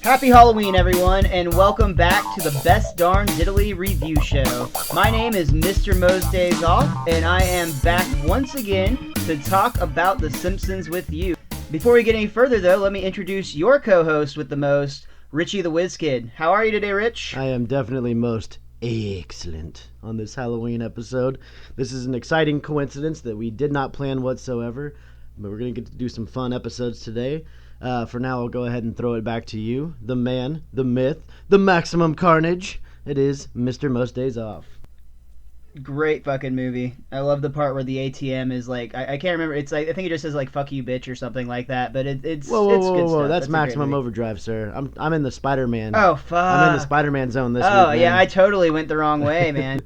Happy Halloween, everyone, and welcome back to the Best Darn Diddly Review Show. My name is MrMostDaysOff, and I am back once again to talk about The Simpsons with you. Before we get any further, though, let me introduce your co-host with the most, Richie the WizKid. How are you today, Rich? I am definitely most excellent on this Halloween episode. This is an exciting coincidence that we did not plan whatsoever, but we're going to get to do some fun episodes today. For now, I'll go ahead and throw it back to you, the man, the myth, the maximum carnage. It is MrMostDaysOff. Great fucking movie. I love the part where the ATM is like, I can't remember, it's like, I think it just says like, fuck you bitch or something like that, but it's good stuff. That's Maximum Overdrive, sir. I'm in the Spider-Man. Oh, fuck. I'm in the Spider-Man zone this week, Oh, man. yeah, I totally went the wrong way, man.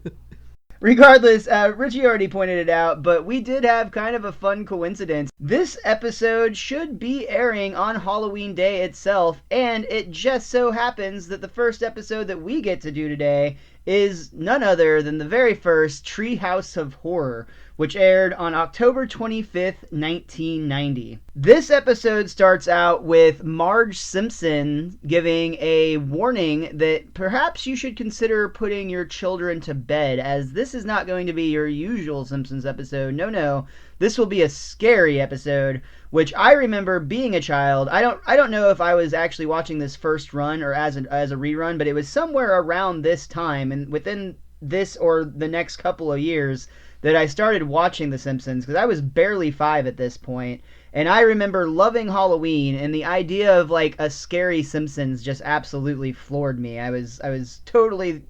Regardless, Richie already pointed it out, but we did have kind of a fun coincidence. This episode should be airing on Halloween Day itself, and it just so happens that the first episode that we get to do today is none other than the very first Treehouse of Horror, which aired on October 25th, 1990. This episode starts out with Marge Simpson giving a warning that perhaps you should consider putting your children to bed, as this is not going to be your usual Simpsons episode. No, this will be a scary episode, which I remember being a child. I don't know if I was actually watching this first run or as a rerun, but it was somewhere around this time, and within this or the next couple of years that I started watching The Simpsons, because I was barely 5 at this point, and I remember loving Halloween, and the idea of like a scary Simpsons just absolutely floored me. I was totally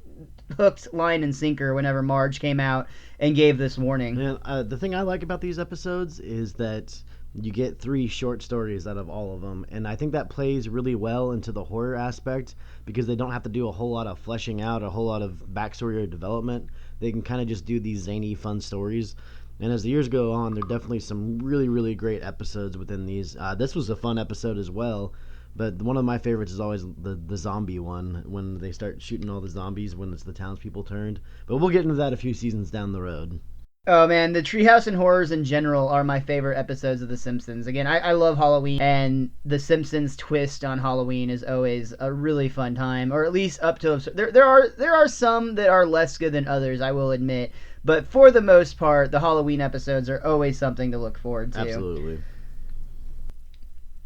hooked, line and sinker whenever Marge came out and gave this warning. And the thing I like about these episodes is that you get 3 short stories out of all of them, and I think that plays really well into the horror aspect because they don't have to do a whole lot of fleshing out, a whole lot of backstory or development. They can kind of just do these zany, fun stories. And as the years go on, there are definitely some really, really great episodes within these. This was a fun episode as well, but one of my favorites is always the zombie one, when they start shooting all the zombies when it's the townspeople turned. But we'll get into that a few seasons down the road. Oh man, the Treehouse and Horrors in general are my favorite episodes of The Simpsons. Again, I love Halloween, and The Simpsons twist on Halloween is always a really fun time, or at least up to there are some that are less good than others, I will admit, but for the most part, the Halloween episodes are always something to look forward to. Absolutely.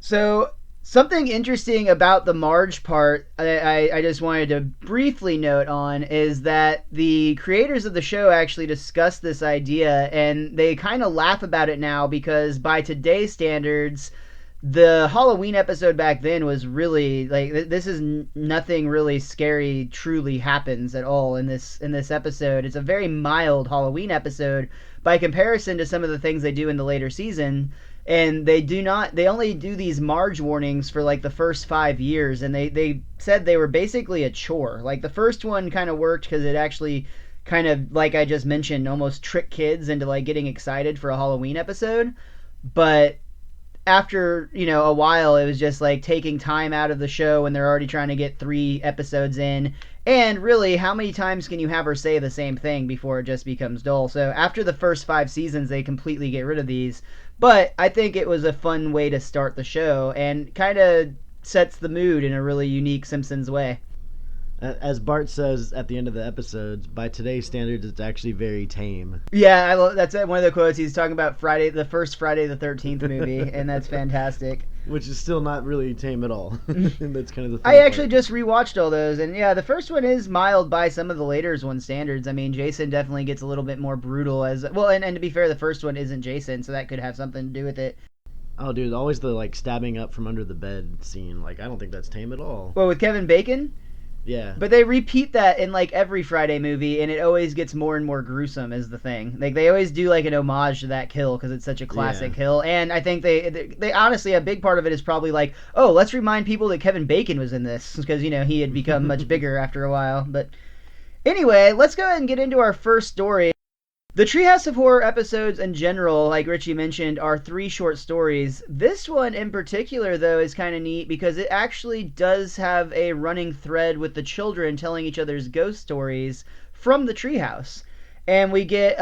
So, something interesting about the Marge part I just wanted to briefly note on is that the creators of the show actually discussed this idea, and they kind of laugh about it now because by today's standards, the Halloween episode back then was really, like, this is nothing really scary truly happens at all in this episode. It's a very mild Halloween episode by comparison to some of the things they do in the later season. And they only do these Marge warnings for like the first 5 years, and they said they were basically a chore. Like the first one kind of worked because it actually kind of, like I just mentioned, almost tricked kids into like getting excited for a Halloween episode. But after, a while, it was just like taking time out of the show when they're already trying to get 3 episodes in. And really, how many times can you have her say the same thing before it just becomes dull? So after the first 5 seasons, they completely get rid of these. But I think it was a fun way to start the show and kind of sets the mood in a really unique Simpsons way. As Bart says at the end of the episodes, by today's standards, it's actually very tame. Yeah, that's one of the quotes. He's talking about the first Friday the 13th movie, and that's fantastic. Which is still not really tame at all. That's kind of the thing. I actually just rewatched all those, and yeah, the first one is mild by some of the later one standards. I mean, Jason definitely gets a little bit more brutal and to be fair, the first one isn't Jason, so that could have something to do with it. Oh, dude, always the like stabbing up from under the bed scene. Like, I don't think that's tame at all. Well, with Kevin Bacon? Yeah. But they repeat that in like every Friday movie, and it always gets more and more gruesome is the thing. Like they always do like an homage to that kill because it's such a classic kill. And I think they honestly, a big part of it is probably like, oh, let's remind people that Kevin Bacon was in this because, he had become much bigger after a while. But anyway, let's go ahead and get into our first story. The Treehouse of Horror episodes in general, like Richie mentioned, are 3 short stories. This one in particular, though, is kind of neat because it actually does have a running thread with the children telling each other's ghost stories from the treehouse. And we get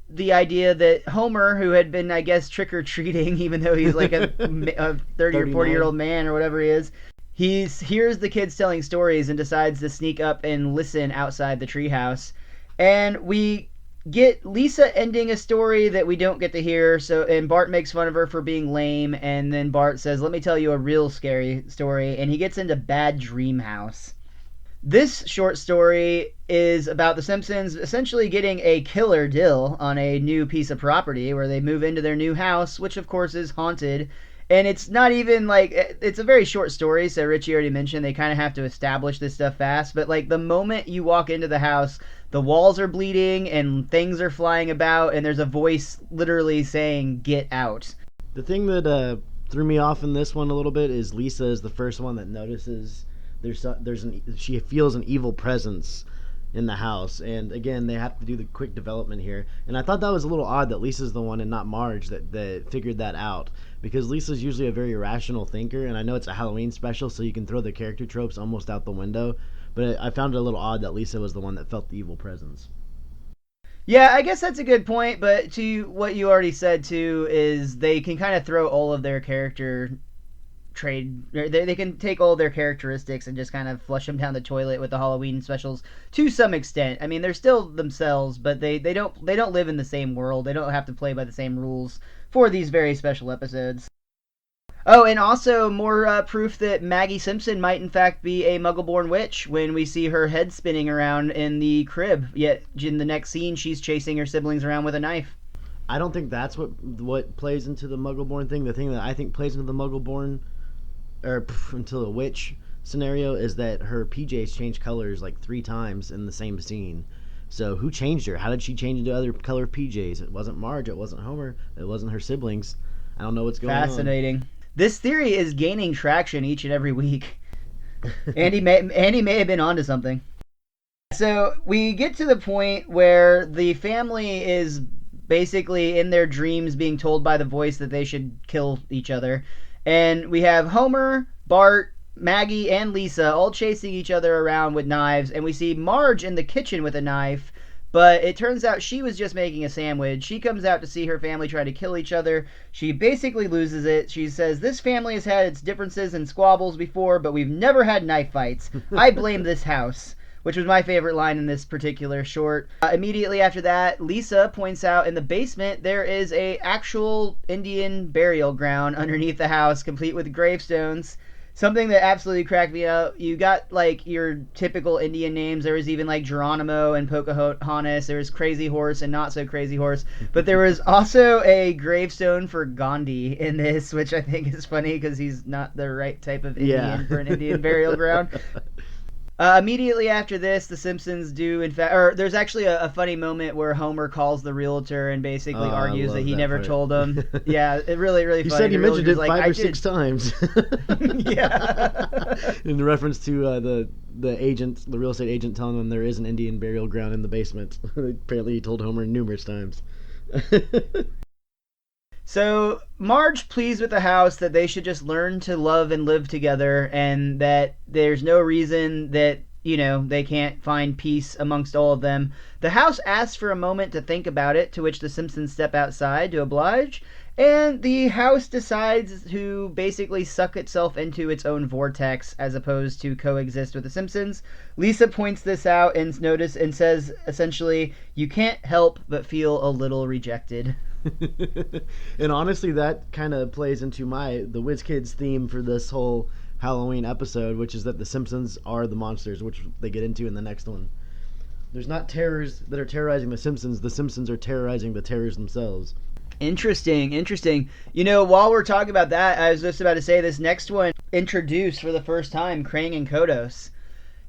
the idea that Homer, who had been, I guess, trick-or-treating, even though he's like a 30 or 40-year-old man or whatever he is, He hears the kids telling stories and decides to sneak up and listen outside the treehouse. And we get Lisa ending a story that we don't get to hear. And Bart makes fun of her for being lame, and then Bart says, "Let me tell you a real scary story," and he gets into Bad Dream House. This short story is about the Simpsons essentially getting a killer deal on a new piece of property where they move into their new house, which of course is haunted. And it's not even like, it's a very short story, so Richie already mentioned they kind of have to establish this stuff fast. But like the moment you walk into the house, the walls are bleeding and things are flying about, and there's a voice literally saying, "Get out." The thing that threw me off in this one a little bit is Lisa is the first one that notices she feels an evil presence in the house, and again they have to do the quick development here, and I thought that was a little odd that Lisa's the one and not Marge that figured that out, because Lisa's usually a very rational thinker, and I know it's a Halloween special so you can throw the character tropes almost out the window, but I found it a little odd that Lisa was the one that felt the evil presence. Yeah, I guess that's a good point, but to what you already said too is they can kind of throw all of their character they can take all their characteristics and just kind of flush them down the toilet with the Halloween specials to some extent. I mean, they're still themselves, but they don't live in the same world. They don't have to play by the same rules for these very special episodes. Oh, and also more proof that Maggie Simpson might in fact be a Muggle-born witch when we see her head spinning around in the crib. Yet in the next scene, she's chasing her siblings around with a knife. I don't think that's what plays into the Muggle-born thing. The thing that I think plays into the Muggle-born until a witch scenario is that her PJs change colors like 3 times in the same scene. So who changed her? How did she change into other color PJs? It wasn't Marge, it wasn't Homer, it wasn't her siblings. I don't know what's going on. Fascinating. This theory is gaining traction each and every week. Andy may have been onto something. So we get to the point where the family is basically in their dreams being told by the voice that they should kill each other. And we have Homer, Bart, Maggie, and Lisa all chasing each other around with knives. And we see Marge in the kitchen with a knife. But it turns out she was just making a sandwich. She comes out to see her family try to kill each other. She basically loses it. She says, "This family has had its differences and squabbles before, but we've never had knife fights. I blame this house." Which was my favorite line in this particular short. Immediately after that, Lisa points out in the basement there is a actual Indian burial ground underneath the house, complete with gravestones. Something that absolutely cracked me up. You got like your typical Indian names. There was even like Geronimo and Pocahontas. There was Crazy Horse and Not So Crazy Horse. But there was also a gravestone for Gandhi in this, which I think is funny because he's not the right type of Indian for an Indian burial ground. Immediately after this, the Simpsons do, in fact, or there's actually a funny moment where Homer calls the realtor and basically argues that he never told him. Yeah, it really funny. He said he mentioned it like, 5 or 6 times. Yeah. In reference to the real estate agent telling him there is an Indian burial ground in the basement. Apparently he told Homer numerous times. So Marge pleads with the house that they should just learn to love and live together, and that there's no reason that, they can't find peace amongst all of them. The house asks for a moment to think about it, to which the Simpsons step outside to oblige, and the house decides to basically suck itself into its own vortex as opposed to coexist with the Simpsons. Lisa points this out and says essentially, "You can't help but feel a little rejected." And honestly, that kind of plays into the WizKids theme for this whole Halloween episode, which is that the Simpsons are the monsters, which they get into in the next one. There's not terrors that are terrorizing the Simpsons are terrorizing the terrors themselves. Interesting. While we're talking about that, I was just about to say this next one introduced for the first time Krang and Kodos.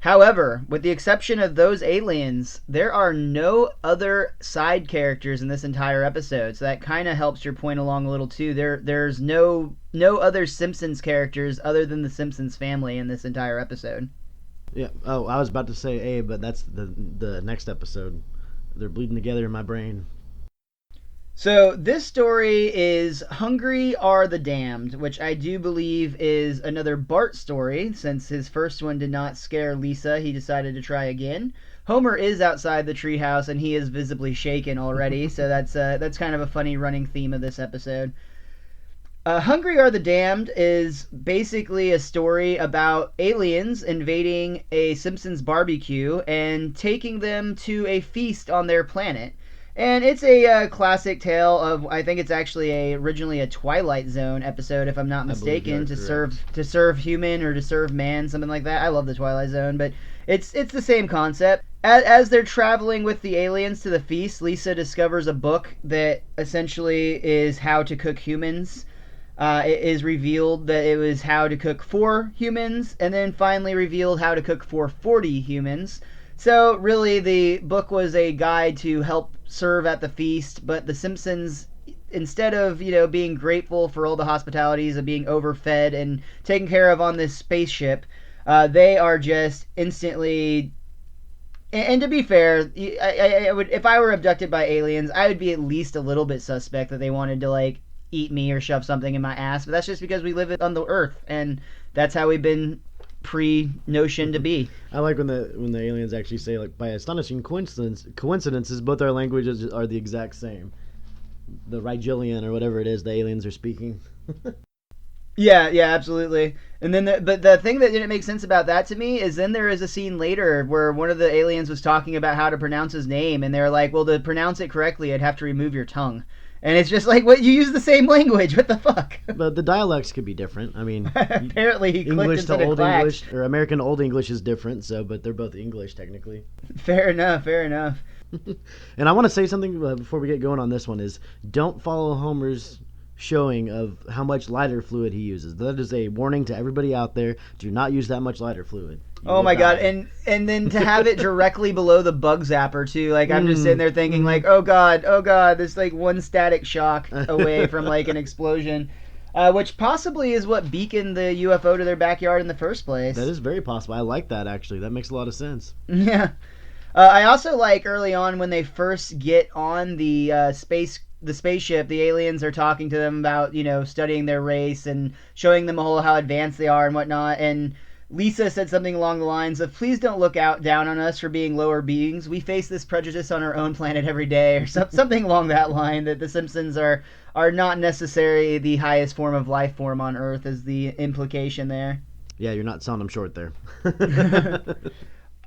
However, with the exception of those aliens, there are no other side characters in this entire episode. So that kind of helps your point along a little too. There's no other Simpsons characters other than the Simpsons family in this entire episode. Yeah. Oh, I was about to say but that's the next episode. They're bleeding together in my brain. So this story is Hungry Are the Damned, which I do believe is another Bart story. Since his first one did not scare Lisa, he decided to try again. Homer is outside the treehouse, and he is visibly shaken already, so that's kind of a funny running theme of this episode. Hungry Are the Damned is basically a story about aliens invading a Simpsons barbecue and taking them to a feast on their planet. And it's a classic tale of, I think it's actually originally a Twilight Zone episode, if I'm not I believe you mistaken, are correct. to serve human or to serve man, something like that. I love the Twilight Zone, but it's the same concept. As they're traveling with the aliens to the feast, Lisa discovers a book that essentially is how to cook humans. It is revealed that it was how to cook for humans, and then finally revealed how to cook for 40 humans. So really, the book was a guide to help serve at the feast, but the Simpsons, instead of being grateful for all the hospitalities of being overfed and taken care of on this spaceship, they are just instantly. And to be fair, I would, if I were abducted by aliens, I would be at least a little bit suspect that they wanted to like eat me or shove something in my ass. But that's just because we live on the Earth, and that's how we've been pre-notion to be. I like when the aliens actually say, like, by astonishing coincidences, both our languages are the exact same. The Rigelian or whatever it is the aliens are speaking. Yeah, absolutely. And then, but the thing that didn't make sense about that to me is then there is a scene later where one of the aliens was talking about how to pronounce his name, and they're like, "Well, to pronounce it correctly, I'd have to remove your tongue." And it's just like, what? You use the same language? What the fuck? But the dialects could be different. I mean, apparently he clicked English instead to of Old clacked. English or American Old English is different. So, but they're both English technically. Fair enough. Fair enough. And I want to say something before we get going on this one is don't follow Homer's showing of how much lighter fluid he uses. That is a warning to everybody out there. Do not use that much lighter fluid. You Oh will my god, die. and then to have it directly below the bug zapper too, like I'm just sitting there thinking like, oh god, this like one static shock away from like an explosion, which possibly is what beaconed the UFO to their backyard in the first place. That is very possible. I like that actually. That makes a lot of sense. Yeah. I also like early on when they first get on the spaceship, the aliens are talking to them about studying their race and showing them a whole how advanced they are and whatnot. And Lisa said something along the lines of, "Please don't look out down on us for being lower beings. We face this prejudice on our own planet every day," or something along that line. That the Simpsons are not necessarily the highest form of life form on Earth, is the implication there. Yeah, you're not selling them short there.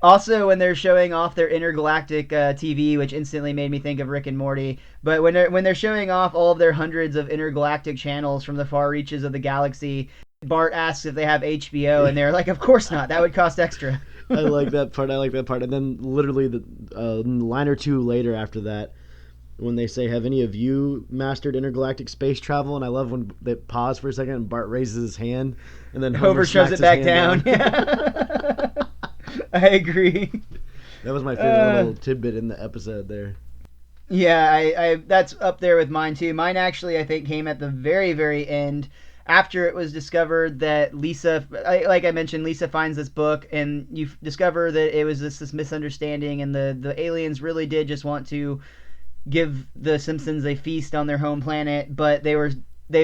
Also, when they're showing off their intergalactic TV, which instantly made me think of Rick and Morty, but when they're showing off all of their hundreds of intergalactic channels from the far reaches of the galaxy, Bart asks if they have HBO, and they're like, "Of course not. That would cost extra." I like that part. And then literally the line or two later after that, when they say, "Have any of you mastered intergalactic space travel?" And I love when they pause for a second and Bart raises his hand, and then Homer shoves smacks it his back hand down. Yeah. I agree. That was my favorite little tidbit in the episode there. Yeah, I that's up there with mine too. Mine actually, I think, came at the very, very end after it was discovered that Lisa, like I mentioned, Lisa finds this book, and you discover that it was this misunderstanding, and the aliens really did just want to give the Simpsons a feast on their home planet, but they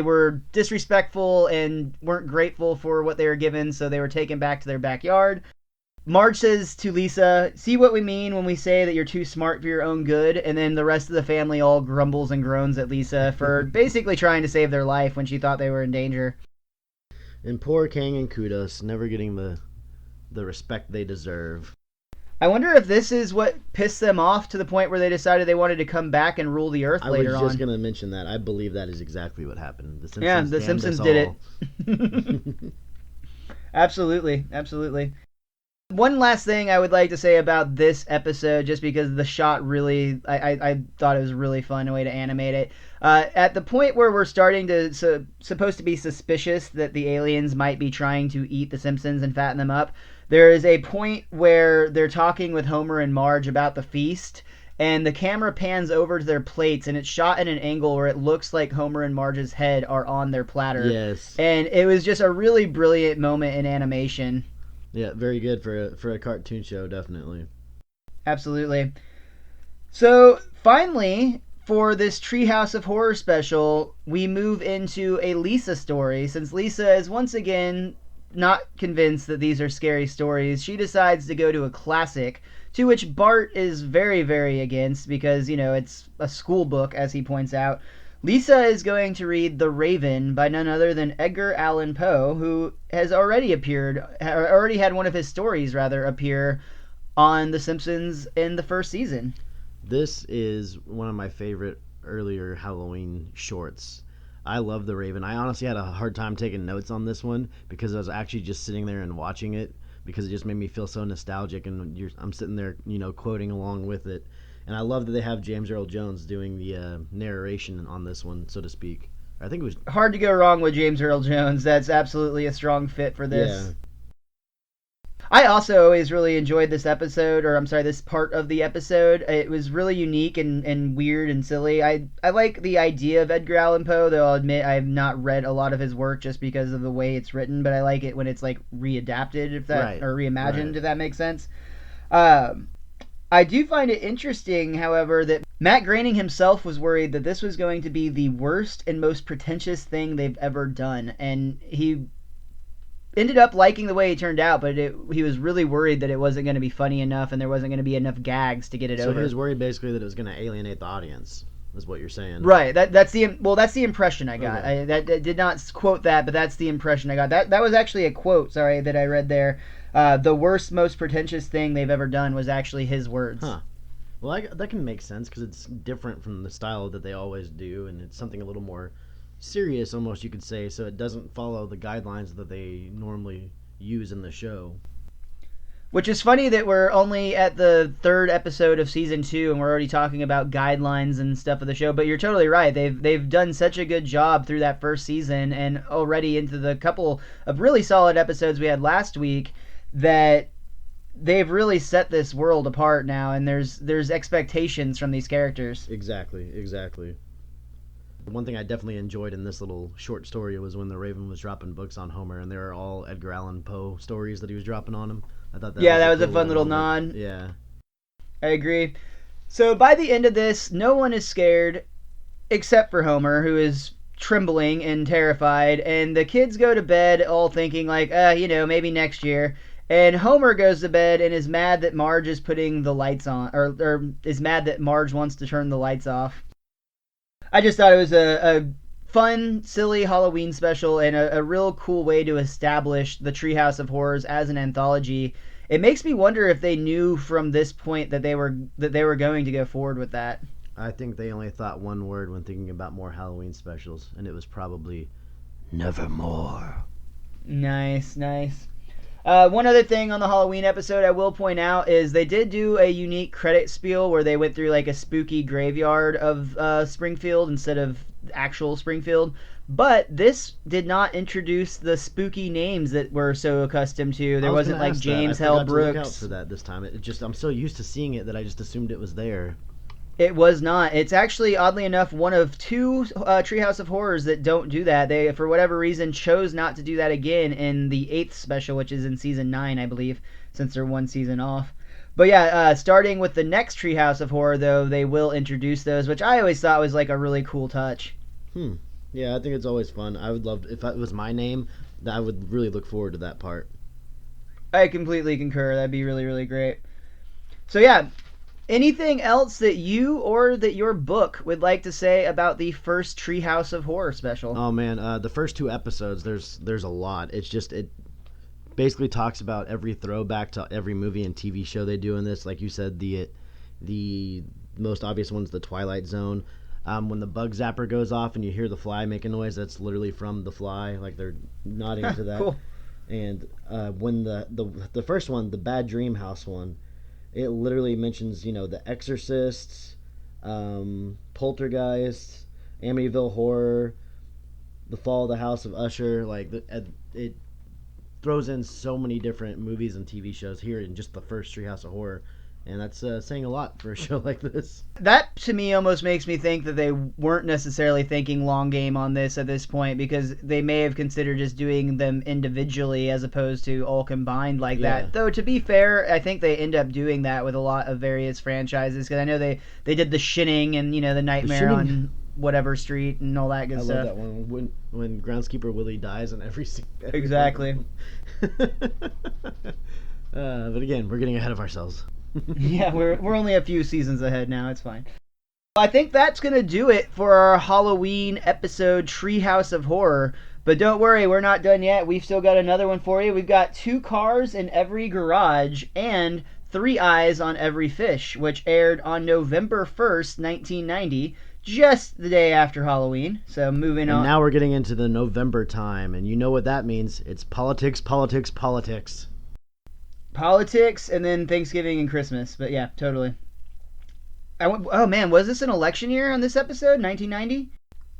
were disrespectful and weren't grateful for what they were given, so they were taken back to their backyard. Marge says to Lisa, "See what we mean when we say that you're too smart for your own good?" And then the rest of the family all grumbles and groans at Lisa for basically trying to save their life when she thought they were in danger. And poor Kang and Kudos never getting the respect they deserve. I wonder if this is what pissed them off to the point where they decided they wanted to come back and rule the Earth later on. I was just going to mention that. I believe that is exactly what happened. The Simpsons Yeah, the damned Simpsons us did all. it. Absolutely. One last thing I would like to say about this episode, just because the shot really, I thought it was a really fun way to animate it. At the point where we're starting to, supposed to be suspicious that the aliens might be trying to eat the Simpsons and fatten them up, there is a point where they're talking with Homer and Marge about the feast, and the camera pans over to their plates, and it's shot at an angle where it looks like Homer and Marge's head are on their platter. Yes. And it was just a really brilliant moment in animation. Yeah, very good for a cartoon show, definitely. Absolutely. So, finally, for this Treehouse of Horror special, we move into a Lisa story. Since Lisa is once again not convinced that these are scary stories, she decides to go to a classic, to which Bart is very, very against because, it's a school book, as he points out. Lisa is going to read The Raven by none other than Edgar Allan Poe, who has already had one of his stories rather appear on The Simpsons in the first season. This is one of my favorite earlier Halloween shorts. I love The Raven. I honestly had a hard time taking notes on this one because I was actually just sitting there and watching it because it just made me feel so nostalgic, and I'm sitting there, quoting along with it. And I love that they have James Earl Jones doing the narration on this one, so to speak. I think it was hard to go wrong with James Earl Jones. That's absolutely a strong fit for this. Yeah. I also always really enjoyed this episode, or I'm sorry, this part of the episode. It was really unique and weird and silly. I like the idea of Edgar Allan Poe, though I'll admit I have not read a lot of his work just because of the way it's written, but I like it when it's like readapted, or reimagined, if that makes sense. I do find it interesting, however, that Matt Groening himself was worried that this was going to be the worst and most pretentious thing they've ever done, and he ended up liking the way it turned out, but he was really worried that it wasn't going to be funny enough and there wasn't going to be enough gags to get it over. So he was worried basically that it was going to alienate the audience, is what you're saying. Right. That's the impression I got. Okay. I did not quote that, but that's the impression I got. That was actually a quote, that I read there. The worst, most pretentious thing they've ever done was actually his words. Huh. Well, that can make sense because it's different from the style that they always do, and it's something a little more serious, almost, you could say, so it doesn't follow the guidelines that they normally use in the show. Which is funny that we're only at the third episode of season 2 and we're already talking about guidelines and stuff of the show, but you're totally right. They've done such a good job through that first season and already into the couple of really solid episodes we had last week that they've really set this world apart now, and there's expectations from these characters. Exactly. One thing I definitely enjoyed in this little short story was when the Raven was dropping books on Homer, and they were all Edgar Allan Poe stories that he was dropping on him. I thought that was a fun little nod. Yeah. I agree. So by the end of this, no one is scared except for Homer, who is trembling and terrified, and the kids go to bed all thinking like, maybe next year. And Homer goes to bed and is mad that Marge is putting the lights on, or is mad that Marge wants to turn the lights off. I just thought it was a fun, silly Halloween special and a real cool way to establish the Treehouse of Horrors as an anthology. It makes me wonder if they knew from this point that they were going to go forward with that. I think they only thought one word when thinking about more Halloween specials, and it was probably nevermore. Nice. One other thing on the Halloween episode I will point out is they did do a unique credit spiel where they went through like a spooky graveyard of Springfield instead of actual Springfield. But this did not introduce the spooky names that we're so accustomed to. There wasn't like James Hell Brooks. Look out for that this time. I'm so used to seeing it that I just assumed it was there. It was not. It's actually, oddly enough, one of 2 Treehouse of Horrors that don't do that. They, for whatever reason, chose not to do that again in the 8th special, which is in season 9, I believe, since they're one season off. But yeah, starting with the next Treehouse of Horror, though, they will introduce those, which I always thought was like a really cool touch. Yeah, I think it's always fun. I would love, if it was my name, I would really look forward to that part. I completely concur. That'd be really, really great. So yeah, anything else that you or that your book would like to say about the first Treehouse of Horror special? Oh man, the first 2 episodes, there's a lot. It basically talks about every throwback to every movie and TV show they do in this. Like you said, the most obvious one's the Twilight Zone. When the bug zapper goes off and you hear the fly make a noise, that's literally from The Fly. Like they're nodding to that. Cool. And when the first one, the Bad Dream House one, it literally mentions, The Exorcists, Poltergeist, Amityville Horror, The Fall of the House of Usher. Like it throws in so many different movies and TV shows here in just the first Treehouse of Horror. And that's saying a lot for a show like this. That, to me, almost makes me think that they weren't necessarily thinking long game on this at this point, because they may have considered just doing them individually as opposed to all combined like that. Though, to be fair, I think they end up doing that with a lot of various franchises, because I know they did The Shinning and, the Nightmare on whatever street and all that good stuff. I love that one. When Groundskeeper Willie dies in every scene. Exactly. But again, we're getting ahead of ourselves. Yeah, we're only a few seasons ahead now. It's fine. I think that's going to do it for our Halloween episode, Treehouse of Horror. But don't worry, we're not done yet. We've still got another one for you. We've got 2 cars in every garage and 3 eyes on every fish, which aired on November 1st, 1990, just the day after Halloween. So moving on. And now we're getting into the November time, and you know what that means. It's politics, politics, politics. Politics, and then Thanksgiving and Christmas. But yeah, totally. Oh man, was this an election year on this episode? 1990?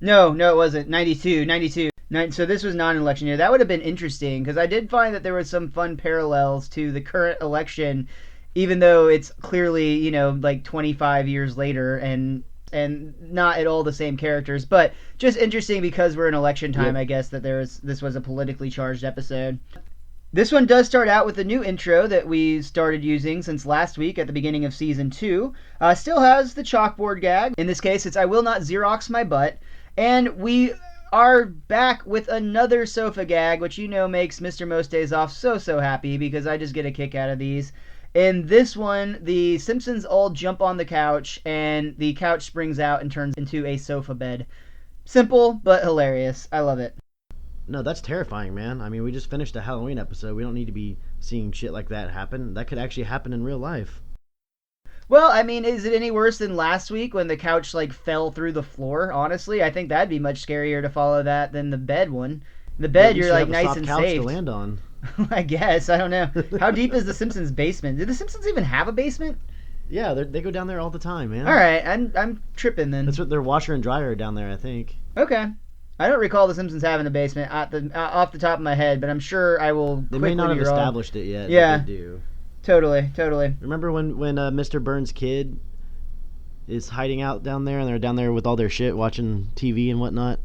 No, it wasn't. 92. So this was not an election year. That would have been interesting, because I did find that there was some fun parallels to the current election, even though it's clearly, like 25 years later and not at all the same characters. But just interesting because we're in election time, yep. I guess, that this was a politically charged episode. This one does start out with a new intro that we started using since last week at the beginning of Season 2. Still has the chalkboard gag. In this case, it's I will not Xerox my butt. And we are back with another sofa gag, which makes MrMostDaysOff so happy, because I just get a kick out of these. In this one, the Simpsons all jump on the couch, and the couch springs out and turns into a sofa bed. Simple, but hilarious. I love it. No, that's terrifying, man. I mean, we just finished a Halloween episode. We don't need to be seeing shit like that happen. That could actually happen in real life. Well, I mean, is it any worse than last week when the couch, fell through the floor? Honestly, I think that'd be much scarier to follow that than the bed one. The bed, you're, nice and safe. To land on. I guess. I don't know. How deep is the Simpsons' basement? Do the Simpsons even have a basement? Yeah, they go down there all the time, man. All right, I'm tripping then. That's what their washer and dryer are down there, I think. Okay. I don't recall the Simpsons having a basement off the top of my head, but I'm sure I will. They may not have established it yet. Yeah, but they do. Totally. Remember when Mr. Burns' kid is hiding out down there, and they're down there with all their shit, watching TV and whatnot?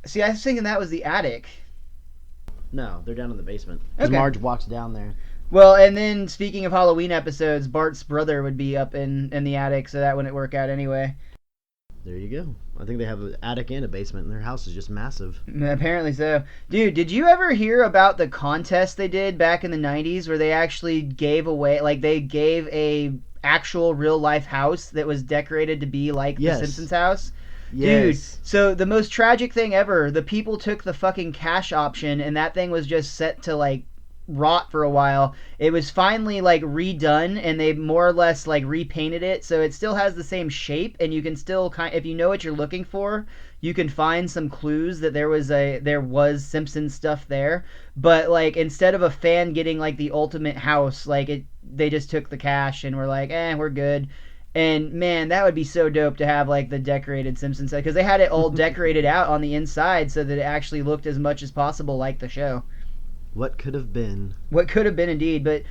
See, I was thinking that was the attic. No, they're down in the basement. Because Okay. Marge walks down there. Well, and then speaking of Halloween episodes, Bart's brother would be up in the attic, so that wouldn't work out anyway. There you go. I think they have an attic and a basement, and their house is just massive. Apparently so. Dude, did you ever hear about the contest they did back in the 90s where they actually gave away, they gave a actual real-life house that was decorated to be like Yes. the Simpsons house? Yes. Dude, so the most tragic thing ever, the people took the fucking cash option, and that thing was just set to, rot for a while. It was finally redone, and they more or less repainted it, so it still has the same shape, and you can still if you know what you're looking for, you can find some clues that there was Simpsons stuff there. But instead of a fan getting the ultimate house, they just took the cash and were we're good. And man, that would be so dope to have the decorated Simpsons set, because they had it all decorated out on the inside so that it actually looked as much as possible like the show. What could have been? What could have been, indeed. But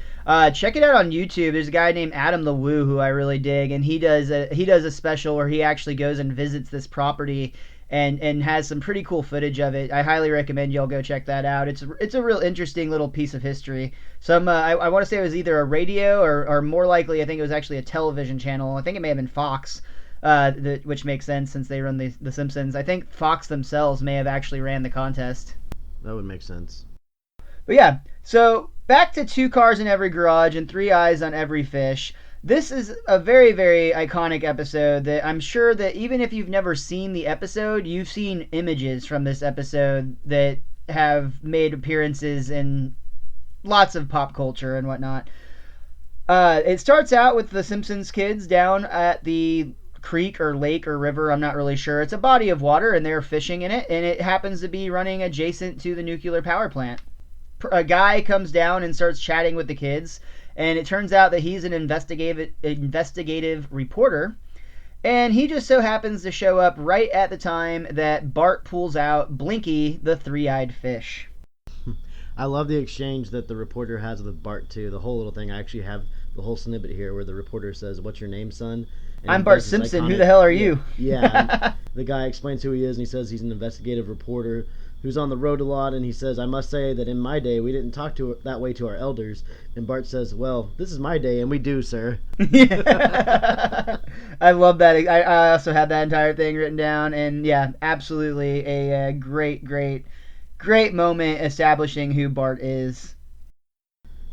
check it out on YouTube. There's a guy named Adam the Woo who I really dig, and he does a special where he actually goes and visits this property and has some pretty cool footage of it. I highly recommend y'all go check that out. It's a real interesting little piece of history. I want to say it was either a radio or more likely I think it was actually a television channel. I think it may have been Fox. Which makes sense since they run the Simpsons. I think Fox themselves may have actually ran the contest. That would make sense. But yeah, so back to 2 cars in every garage and 3 eyes on every fish. This is a very, very iconic episode that I'm sure that even if you've never seen the episode, you've seen images from this episode that have made appearances in lots of pop culture and whatnot. It starts out with the Simpsons kids down at the creek or lake or river, I'm not really sure. It's a body of water, and they're fishing in it, and it happens to be running adjacent to the nuclear power plant. A guy comes down and starts chatting with the kids, and it turns out that he's an investigative reporter, and he just so happens to show up right at the time that Bart pulls out Blinky, the 3-eyed fish. I love the exchange that the reporter has with Bart, too. The whole little thing. I actually have the whole snippet here where the reporter says, "What's your name, son?" And I'm Bart Simpson. Who the hell are you? Yeah. The guy explains who he is, and he says he's an investigative reporter who's on the road a lot, and he says, "I must say that in my day, we didn't talk that way to our elders." And Bart says, "Well, this is my day, and we do, sir." Yeah. I love that. I also had that entire thing written down, and yeah, absolutely a great moment establishing who Bart is.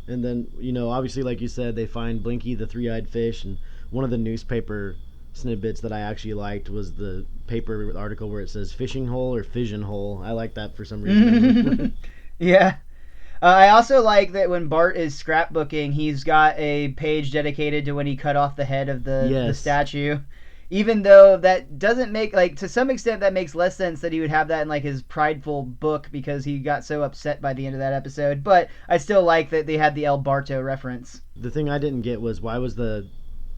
And then, obviously, like you said, they find Blinky, the 3-eyed fish, and one of the newspaper snippets that I actually liked was the paper article where it says fishing hole or fission hole. I like that for some reason. Yeah. I also like that when Bart is scrapbooking, he's got a page dedicated to when he cut off the head of the statue. Even though that doesn't make, like, to some extent that makes less sense that he would have that in, like, his prideful book because he got so upset by the end of that episode. But I still like that they had the El Barto reference. The thing I didn't get was, why was the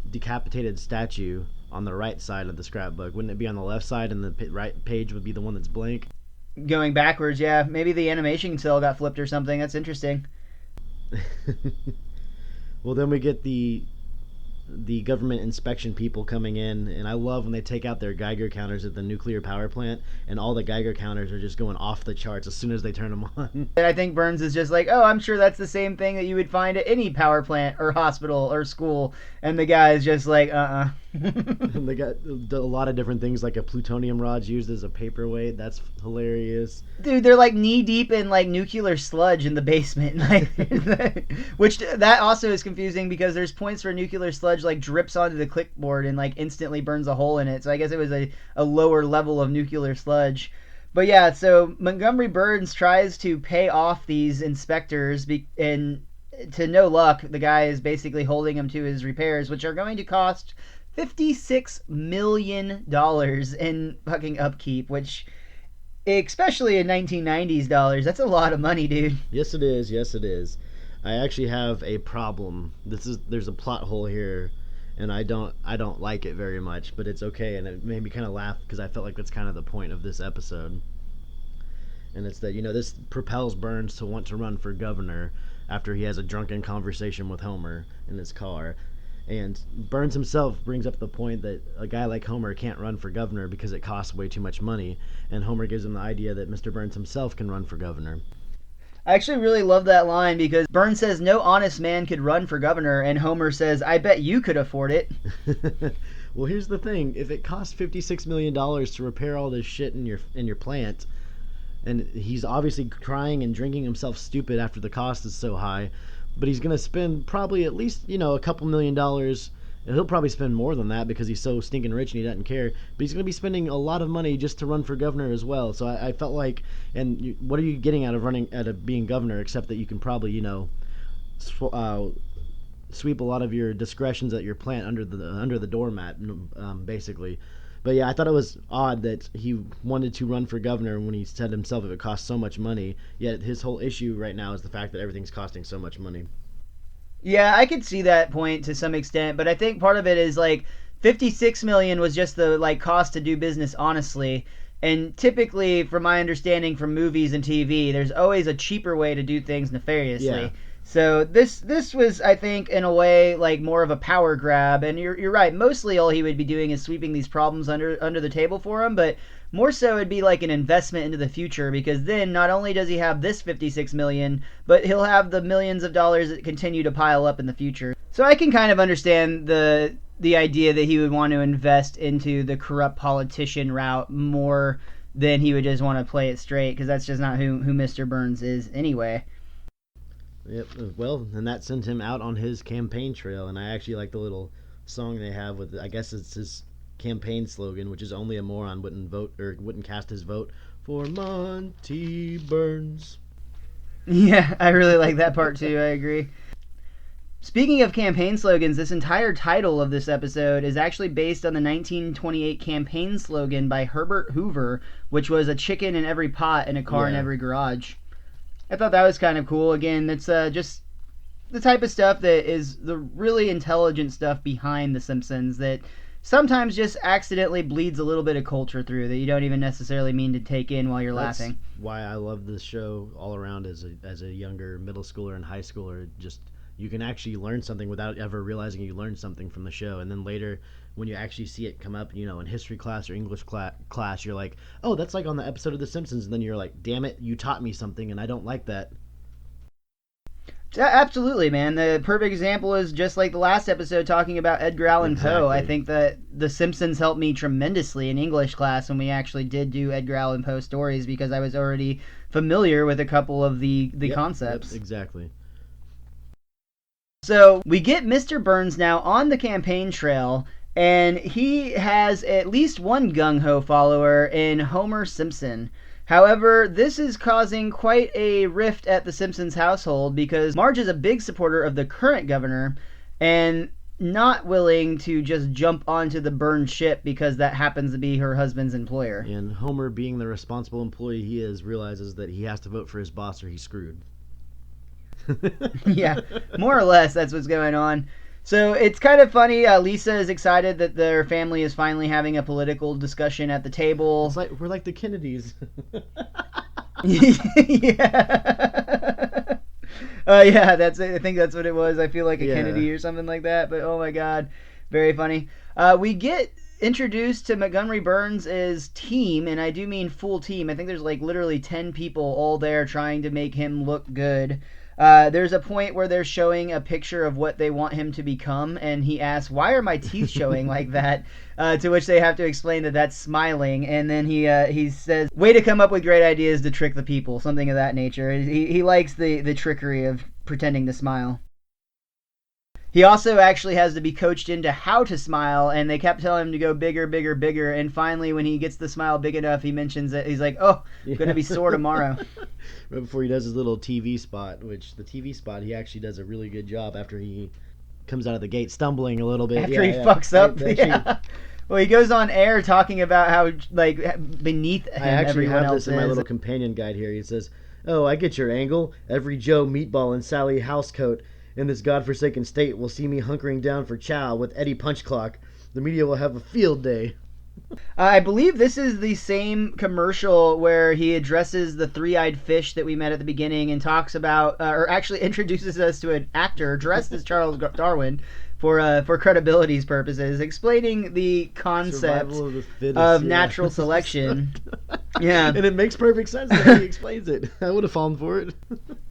decapitated statue on the right side of the scrapbook? Wouldn't it be on the left side and the right page would be the one that's blank? Going backwards, yeah. Maybe the animation cell got flipped or something. That's interesting. Well, then we get the government inspection people coming in, and I love when they take out their Geiger counters at the nuclear power plant, and all the Geiger counters are just going off the charts as soon as they turn them on. And I think Burns is just like, oh, I'm sure that's the same thing that you would find at any power plant or hospital or school. And the guy is just like, And they got a lot of different things, like a plutonium rod's used as a paperweight. That's hilarious. Dude, they're like knee deep in like nuclear sludge in the basement. Like, which that also is confusing because there's points where nuclear sludge like drips onto the clipboard and like instantly burns a hole in it. So I guess it was a lower level of nuclear sludge. But yeah, so Montgomery Burns tries to pay off these inspectors and to no luck, the guy is basically holding him to his repairs, which are going to cost $56 million in fucking upkeep, which, especially in 1990s dollars, that's a lot of money, dude. Yes, it is. Yes, it is. I actually have a problem. There's a plot hole here, and I don't like it very much, but it's okay, and it made me kind of laugh because I felt like that's kind of the point of this episode. And it's that, this propels Burns to want to run for governor after he has a drunken conversation with Homer in his car. And Burns himself brings up the point that a guy like Homer can't run for governor because it costs way too much money. And Homer gives him the idea that Mr. Burns himself can run for governor. I actually really love that line because Burns says no honest man could run for governor, and Homer says, I bet you could afford it. Well, here's the thing. If it costs $56 million to repair all this shit in your plant, and he's obviously crying and drinking himself stupid after the cost is so high, but he's going to spend probably at least, a couple $1 million. He'll probably spend more than that because he's so stinking rich and he doesn't care. But he's going to be spending a lot of money just to run for governor as well. So I felt like, what are you getting out of being governor except that you can probably, sweep a lot of your discretions at your plant under the doormat, basically. But yeah, I thought it was odd that he wanted to run for governor when he said himself it costs so much money. Yet his whole issue right now is the fact that everything's costing so much money. Yeah, I could see that point to some extent, but I think part of it is like $56 million was just the like cost to do business honestly. And typically, from my understanding from movies and TV, there's always a cheaper way to do things nefariously. Yeah. So this was, I think, in a way, like more of a power grab. And you're right. Mostly, all he would be doing is sweeping these problems under the table for him. But more so, it'd be like an investment into the future because then not only does he have this $56 million, but he'll have the millions of dollars that continue to pile up in the future. So I can kind of understand the idea that he would want to invest into the corrupt politician route more than he would just want to play it straight because that's just not who Mr. Burns is anyway. Yep. Well, and that sent him out on his campaign trail, and I actually like the little song they have with, I guess it's his campaign slogan, which is only a moron wouldn't cast his vote for Monty Burns. Yeah, I really like that part too. I agree. Speaking of campaign slogans, this entire title of this episode is actually based on the 1928 campaign slogan by Herbert Hoover, which was a chicken in every pot and a car in every garage. I thought that was kind of cool. Again, it's just the type of stuff that is the really intelligent stuff behind The Simpsons that sometimes just accidentally bleeds a little bit of culture through that you don't even necessarily mean to take in while you're laughing. Why I love this show all around as a younger middle schooler and high schooler. Just you can actually learn something without ever realizing you learned something from the show, and then later when you actually see it come up, in history class or English class, you're like, oh, that's like on the episode of The Simpsons, and then you're like, damn it, you taught me something, and I don't like that. Absolutely, man. The perfect example is just like the last episode talking about Edgar Allan Poe. I think that The Simpsons helped me tremendously in English class when we actually did do Edgar Allan Poe stories because I was already familiar with a couple of the concepts. Yep, exactly. So we get Mr. Burns now on the campaign trail, And he has at least one gung-ho follower in Homer Simpson. However, this is causing quite a rift at the Simpsons household because Marge is a big supporter of the current governor and not willing to just jump onto the burned ship because that happens to be her husband's employer. And Homer, being the responsible employee he is, realizes that he has to vote for his boss or he's screwed. Yeah, more or less that's what's going on. So it's kind of funny. Lisa is excited that their family is finally having a political discussion at the table. It's like we're like the Kennedys. Yeah. Yeah, I think that's what it was. I feel like a Kennedy or something like that. But oh my god, very funny. We get introduced to Montgomery Burns' team, and I do mean full team. I think there's like literally 10 people all there trying to make him look good. There's a point where they're showing a picture of what they want him to become, and he asks, "Why are my teeth showing like that?" To which they have to explain that that's smiling, and then he says, "Way to come up with great ideas to trick the people," something of that nature. He likes the trickery of pretending to smile. He also actually has to be coached into how to smile, and they kept telling him to go bigger, bigger, bigger, and finally when he gets the smile big enough, he mentions it. He's like, "Oh, I'm going to be sore tomorrow." Right before he does his little TV spot, which the TV spot, he actually does a really good job after he comes out of the gate stumbling a little bit. After he fucks up. Yeah. Well, he goes on air talking about how, like, beneath him I actually everyone have else this in my little companion guide here. He says, "Oh, I get your angle. Every Joe Meatball and Sally Housecoat in this godforsaken state will see me hunkering down for chow with Eddie Punchclock. The media will have a field day." I believe this is the same commercial where he addresses the three-eyed fish that we met at the beginning and talks about, or actually introduces us to an actor dressed as Charles Darwin for credibility's purposes, explaining the concept of natural selection. Yeah. And it makes perfect sense that he explains it. I would have fallen for it.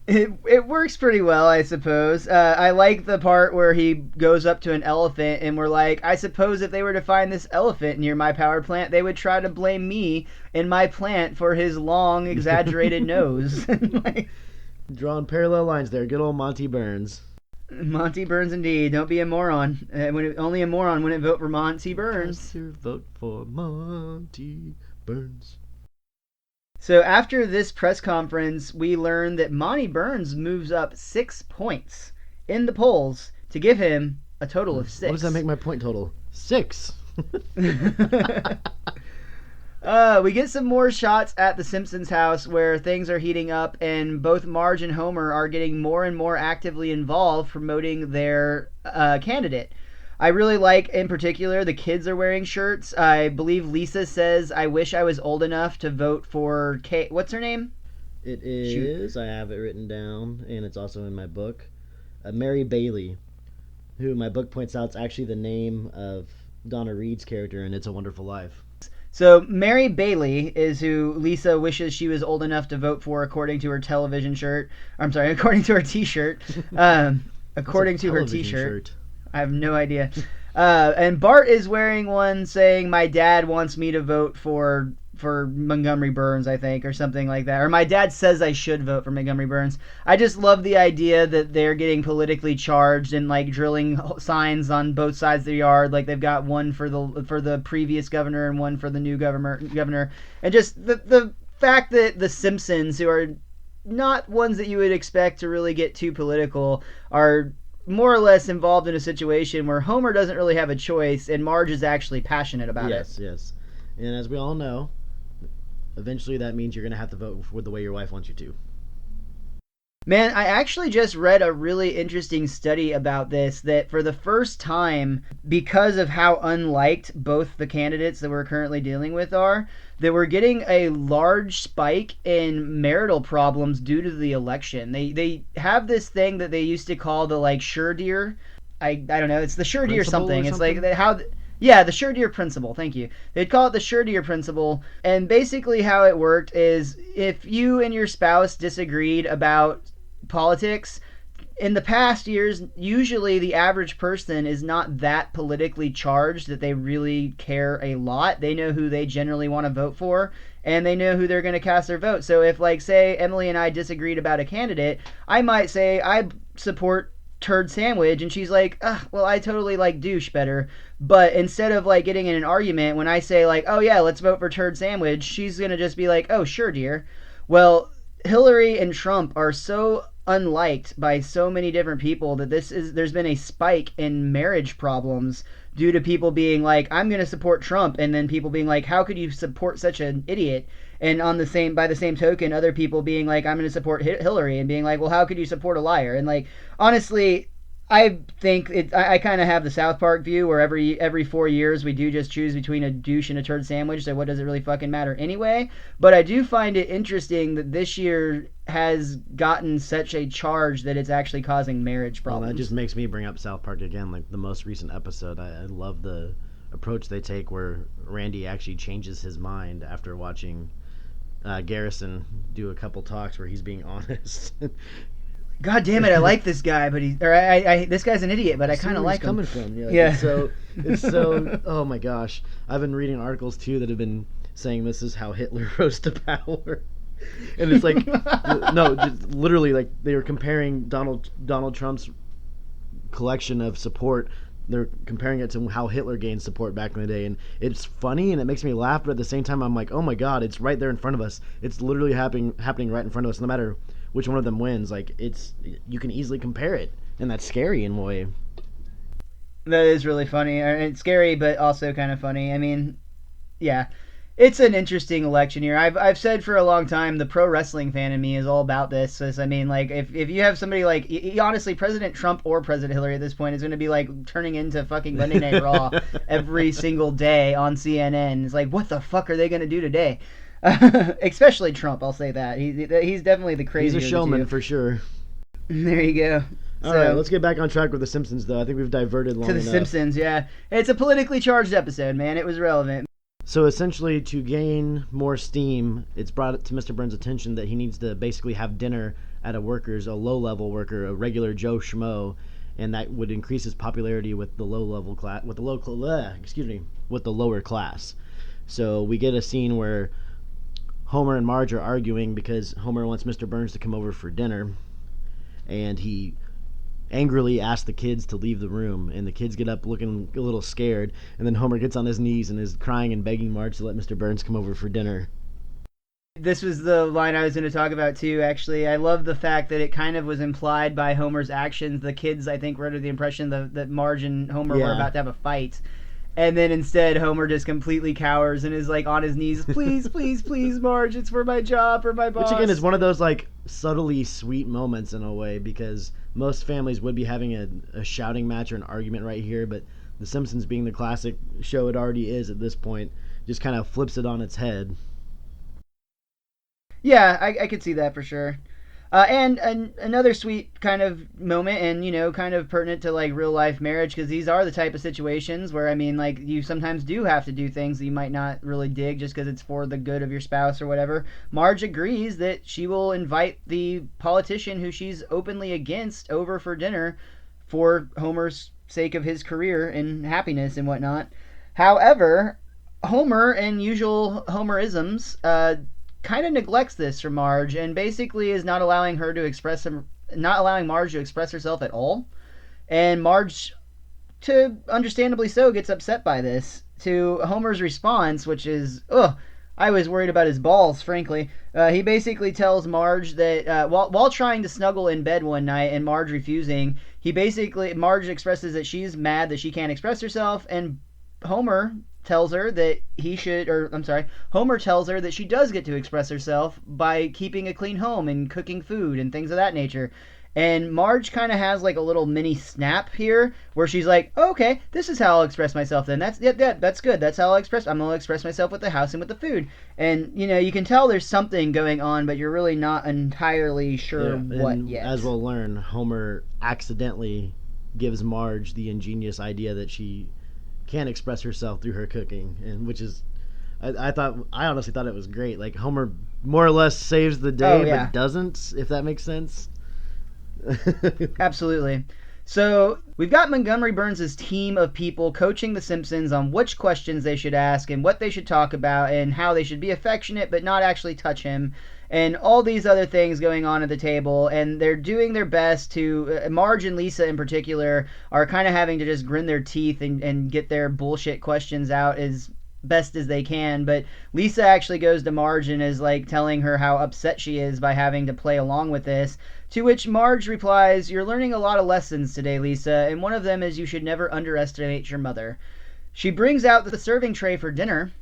It works pretty well, I suppose. I like the part where he goes up to an elephant and we're like, I suppose if they were to find this elephant near my power plant, they would try to blame me and my plant for his long, exaggerated nose. Like, drawing parallel lines there. Good old Monty Burns. Monty Burns indeed. Don't be a moron. Only a moron wouldn't vote for Monty Burns. Vote for Monty Burns. So after this press conference, we learn that Monty Burns moves up 6 points in the polls to give him a total of 6. What does that make my point total? 6. We get some more shots at the Simpsons house where things are heating up, and both Marge and Homer are getting more and more actively involved promoting their candidate. I really like, in particular, the kids are wearing shirts. I believe Lisa says, "I wish I was old enough to vote for Kate." What's her name? It is. I have it written down, and it's also in my book. Mary Bailey, who my book points out is actually the name of Donna Reed's character in It's a Wonderful Life. So Mary Bailey is who Lisa wishes she was old enough to vote for, according to her television shirt. I'm sorry, according to her T-shirt. According to her T-shirt. Shirt? I have no idea. And Bart is wearing one saying, "My dad wants me to vote for Montgomery Burns," I think, or something like that. Or "My dad says I should vote for Montgomery Burns." I just love the idea that they're getting politically charged and like drilling signs on both sides of the yard. Like they've got one for the previous governor and one for the new governor. And just the fact that the Simpsons, who are not ones that you would expect to really get too political, are more or less involved in a situation where Homer doesn't really have a choice and Marge is actually passionate about it. Yes. And as we all know, eventually that means you're going to have to vote for the way your wife wants you to. Man, I actually just read a really interesting study about this, that for the first time, because of how unliked both the candidates that we're currently dealing with are, that we're getting a large spike in marital problems due to the election. They have this thing that they used to call the like sure deer. I don't know, it's the sure deer something. It's like the sure deer principle. Thank you. They'd call it the sure deer principle. And basically how it worked is if you and your spouse disagreed about politics, in the past years, usually the average person is not that politically charged that they really care a lot. They know who they generally want to vote for, and they know who they're going to cast their vote. So if, like, say, Emily and I disagreed about a candidate, I might say I support turd sandwich, and she's like, well, I totally like douche better. But instead of like getting in an argument, when I say like, oh yeah, let's vote for turd sandwich, she's gonna just be like, oh sure, dear. Well, Hillary and Trump are so unliked by so many different people that there's been a spike in marriage problems due to people being like, I'm going to support Trump, and then people being like, how could you support such an idiot? And by the same token, other people being like, I'm going to support Hillary, and being like, well, how could you support a liar? And like, honestly, I think I kind of have the South Park view where every 4 years we do just choose between a douche and a turd sandwich, so what does it really fucking matter anyway? But I do find it interesting that this year has gotten such a charge that it's actually causing marriage problems. Well, that just makes me bring up South Park again, like the most recent episode. I love the approach they take where Randy actually changes his mind after watching Garrison do a couple talks where he's being honest. God damn it! I like this guy, but this guy's an idiot, but I kind of like him. Coming from, yeah. It's so. Oh my gosh, I've been reading articles too that have been saying this is how Hitler rose to power, and it's like, no, just literally like they were comparing Donald Trump's collection of support. They're comparing it to how Hitler gained support back in the day, and it's funny and it makes me laugh, but at the same time I'm like, oh my god, it's right there in front of us. It's literally happening right in front of us. No matter which one of them wins, like you can easily compare it, and that's scary in a way. That is really funny. It's scary, but also kind of funny. I mean, yeah, it's an interesting election year. I've said for a long time the pro wrestling fan in me is all about this. I mean, like if you have somebody like honestly, President Trump or President Hillary at this point is going to be like turning into fucking Monday Night Raw every single day on CNN. It's like, what the fuck are they going to do today? Especially Trump, I'll say that. He's definitely the crazier. He's a showman for sure. There you go. All right, let's get back on track with The Simpsons, though. I think we've diverted long enough. To The Simpsons, yeah. It's a politically charged episode, man. It was relevant. So essentially, to gain more steam, it's brought to Mr. Burns' attention that he needs to basically have dinner at a low-level worker, a regular Joe Schmo, and that would increase his popularity with the low-level class, with the lower class. So we get a scene where Homer and Marge are arguing because Homer wants Mr. Burns to come over for dinner, and he angrily asks the kids to leave the room, and the kids get up looking a little scared, and then Homer gets on his knees and is crying and begging Marge to let Mr. Burns come over for dinner. This was the line I was going to talk about too, actually. I love the fact that it kind of was implied by Homer's actions. The kids, I think, were under the impression that Marge and Homer were about to have a fight. And then instead, Homer just completely cowers and is like on his knees, please, please, please, Marge, it's for my job, for my boss. Which again is one of those like subtly sweet moments in a way, because most families would be having a shouting match or an argument right here, but The Simpsons, being the classic show it already is at this point, just kind of flips it on its head. Yeah, I could see that for sure. And another sweet kind of moment, and kind of pertinent to like real life marriage, because these are the type of situations where, I mean, like, you sometimes do have to do things that you might not really dig just because it's for the good of your spouse or whatever. Marge agrees that she will invite the politician who she's openly against over for dinner for Homer's sake of his career and happiness and whatnot. However, Homer, in usual Homerisms, kind of neglects this from Marge, and basically is not allowing Marge to express herself at all. And Marge, to understandably so, gets upset by this. To Homer's response, which is, I was worried about his balls, frankly. He basically tells Marge that while trying to snuggle in bed one night and Marge refusing, Marge expresses that she's mad that she can't express herself, and Homer tells her that Homer tells her that she does get to express herself by keeping a clean home and cooking food and things of that nature. And Marge kind of has like a little mini snap here where she's like, okay, this is how I'll express myself then. That's good. That's how I'm going to express myself with the house and with the food. And, you can tell there's something going on, but you're really not entirely sure what yet. As we'll learn, Homer accidentally gives Marge the ingenious idea that she can express herself through her cooking, and which is, I honestly thought it was great. Like, Homer more or less saves the day, but doesn't, if that makes sense. Absolutely. So we've got Montgomery Burns' team of people coaching the Simpsons on which questions they should ask and what they should talk about and how they should be affectionate but not actually touch him. and all these other things going on at the table, and they're doing their best to, Marge and Lisa in particular, are kind of having to just grin their teeth and get their bullshit questions out as best as they can. But Lisa actually goes to Marge and is like telling her how upset she is by having to play along with this, to which Marge replies, "You're learning a lot of lessons today, Lisa, and one of them is you should never underestimate your mother." She brings out the serving tray for dinner,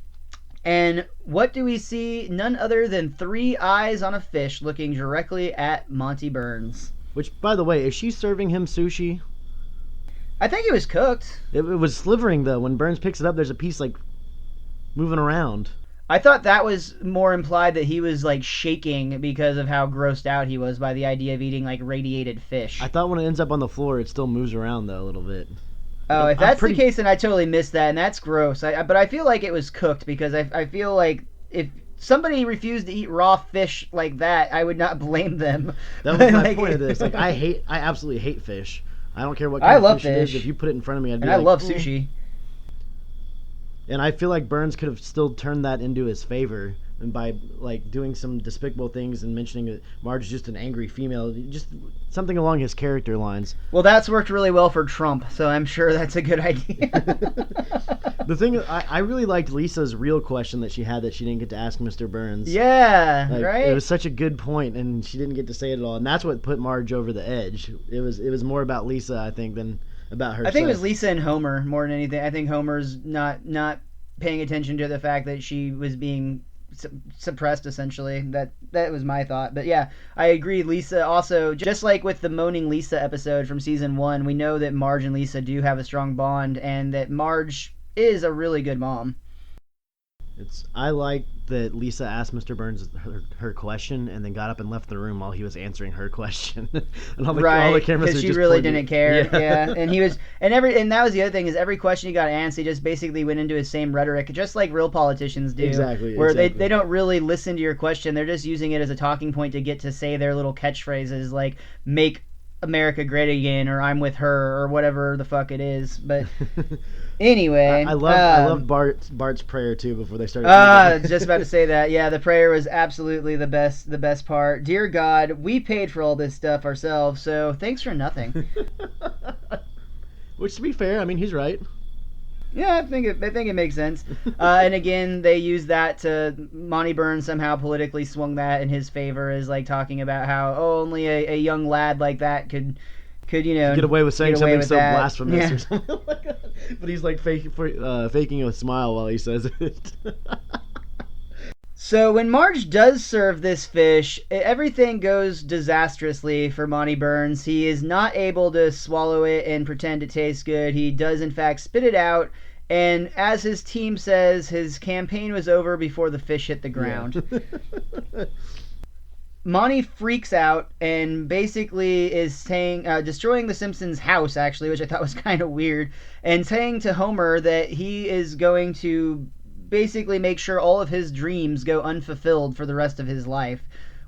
and what do we see? None other than 3 eyes on a fish looking directly at Monty Burns. Which, by the way, is she serving him sushi? I think it was cooked. It was slivering, though. When Burns picks it up, there's a piece, like, moving around. I thought that was more implied that he was like shaking because of how grossed out he was by the idea of eating like radiated fish. I thought when it ends up on the floor, it still moves around, though, a little bit. Oh, if that's the case, then I totally missed that, and that's gross. But I feel like it was cooked, because I feel like if somebody refused to eat raw fish like that, I would not blame them. That was my point of this. Like, I absolutely hate fish. I don't care what kind of fish it is. If you put it in front of me, I'd be like, I love sushi. And I feel like Burns could have still turned that into his favor, and by like doing some despicable things and mentioning that Marge is just an angry female, just something along his character lines. Well, that's worked really well for Trump, so I'm sure that's a good idea. The thing, I really liked Lisa's real question that she had that she didn't get to ask Mr. Burns. Yeah, like, right? It was such a good point, and she didn't get to say it at all, and that's what put Marge over the edge. It was more about Lisa, I think, than about herself. I think it was Lisa and Homer more than anything. I think Homer's not paying attention to the fact that she was being suppressed, essentially. That was my thought. But yeah, I agree. Lisa also, just like with the Moaning Lisa episode from season 1, we know that Marge and Lisa do have a strong bond, and that Marge is a really good mom. I like that Lisa asked Mr. Burns her question and then got up and left the room while he was answering her question. And all the cameras because she really didn't care. Yeah. And he was, and that was the other thing, is every question he got asked, he just basically went into his same rhetoric, just like real politicians do. Exactly. Where they don't really listen to your question. They're just using it as a talking point to get to say their little catchphrases like "Make America Great Again" or "I'm with her" or whatever the fuck it is. But anyway, I loved Bart's prayer too before they started. Just about to say that. Yeah, the prayer was absolutely the best part. Dear God, we paid for all this stuff ourselves, so thanks for nothing. Which, to be fair, I mean, he's right. Yeah, I think it makes sense. And again, they use that to Monty Burns somehow politically swung that in his favor, as like talking about how only a young lad like that could get away with saying something so that. blasphemous or something like that. But he's like faking a smile while he says it. So when Marge does serve this fish, everything goes disastrously for Monty Burns. He is not able to swallow it and pretend it tastes good. He does, in fact, spit it out. And as his team says, his campaign was over before the fish hit the ground. Yeah. Monty freaks out and basically is saying, destroying the Simpsons' house, actually, which I thought was kind of weird, and saying to Homer that he is going to basically make sure all of his dreams go unfulfilled for the rest of his life,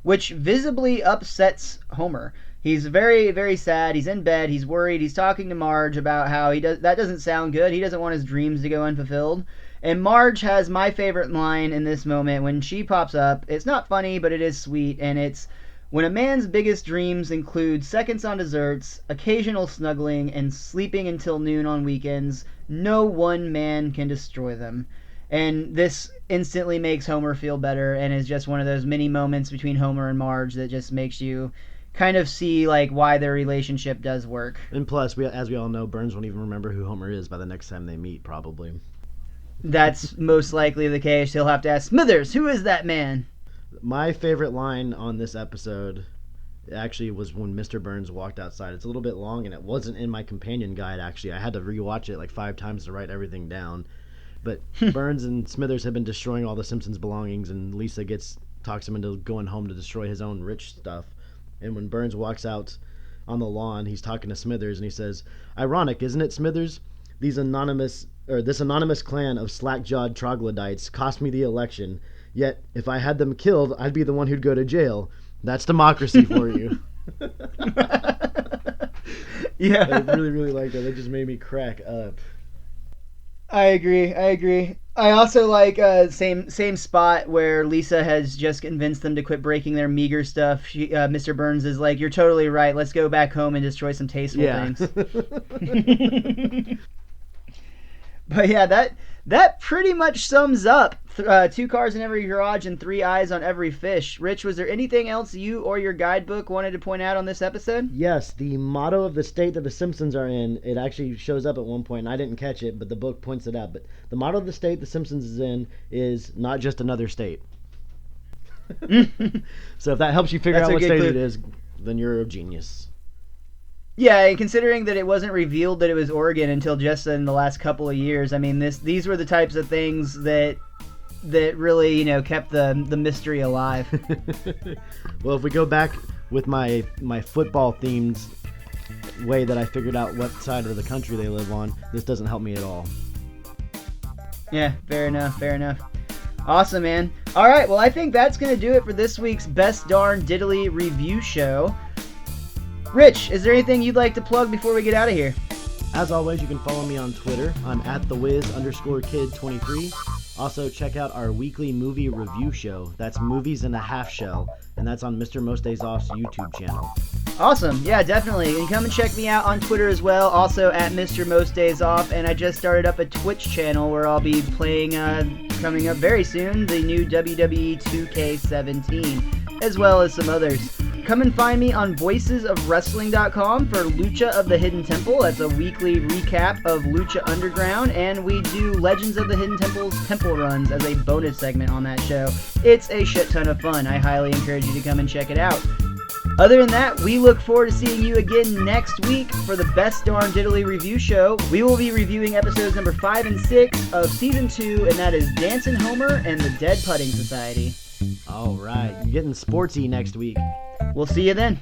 which visibly upsets Homer. He's very, very sad. He's in bed. He's worried. He's talking to Marge about how that doesn't sound good. He doesn't want his dreams to go unfulfilled. And Marge has my favorite line in this moment when she pops up. It's not funny, but it is sweet, and it's, "When a man's biggest dreams include seconds on desserts, occasional snuggling, and sleeping until noon on weekends, no one man can destroy them." And this instantly makes Homer feel better, and is just one of those mini moments between Homer and Marge that just makes you kind of see like why their relationship does work. And plus, as we all know, Burns won't even remember who Homer is by the next time they meet, probably. That's most likely the case. He'll have to ask, "Smithers, who is that man?" My favorite line on this episode actually was when Mr. Burns walked outside. It's a little bit long, and it wasn't in my companion guide, actually. I had to rewatch it like 5 times to write everything down. But Burns and Smithers have been destroying all the Simpsons' belongings, and Lisa talks him into going home to destroy his own rich stuff. And when Burns walks out on the lawn, he's talking to Smithers, and he says, "Ironic, isn't it, Smithers? This anonymous clan of slack-jawed troglodytes cost me the election. Yet, if I had them killed, I'd be the one who'd go to jail. That's democracy for you." Yeah. I really, really like that. That just made me crack up. I agree. I also like same spot where Lisa has just convinced them to quit breaking their meager stuff. Mr. Burns is like, "You're totally right. Let's go back home and destroy some tasteful things." But yeah, that pretty much sums up 2 cars in every garage and 3 eyes on every fish. Rich, was there anything else you or your guidebook wanted to point out on this episode? Yes, the motto of the state that the Simpsons are in, it actually shows up at one point, and I didn't catch it, but the book points it out. But the motto of the state the Simpsons is in is not just another state. So if that helps you figure out what state it is, then you're a genius. Yeah, and considering that it wasn't revealed that it was Oregon until just in the last couple of years, I mean, these were the types of things that really, kept the mystery alive. Well, if we go back with my football themed way that I figured out what side of the country they live on, this doesn't help me at all. Yeah, fair enough. Awesome, man. All right, well, I think that's going to do it for this week's Best Darn Diddly review show. Rich, is there anything you'd like to plug before we get out of here? As always, you can follow me on Twitter. I'm at @thewiz_kid23. Also, check out our weekly movie review show. That's Movies in a Half Shell, and that's on MrMostDaysOff's YouTube channel. Awesome. Yeah, definitely. And come and check me out on Twitter as well, also at MrMostDaysOff. And I just started up a Twitch channel where I'll be playing, coming up very soon, the new WWE 2K17, as well as some others. Come and find me on voicesofwrestling.com for Lucha of the Hidden Temple. That's a weekly recap of Lucha Underground, and we do Legends of the Hidden Temple's Temple Runs as a bonus segment on that show. It's a shit ton of fun. I highly encourage you to come and check it out. Other than that, we look forward to seeing you again next week for the Best Darn Diddly review show. We will be reviewing episodes number 5 and 6 of Season 2, and that is Dancin' Homer and the Dead Putting Society. All right, you're getting sportsy next week. We'll see you then.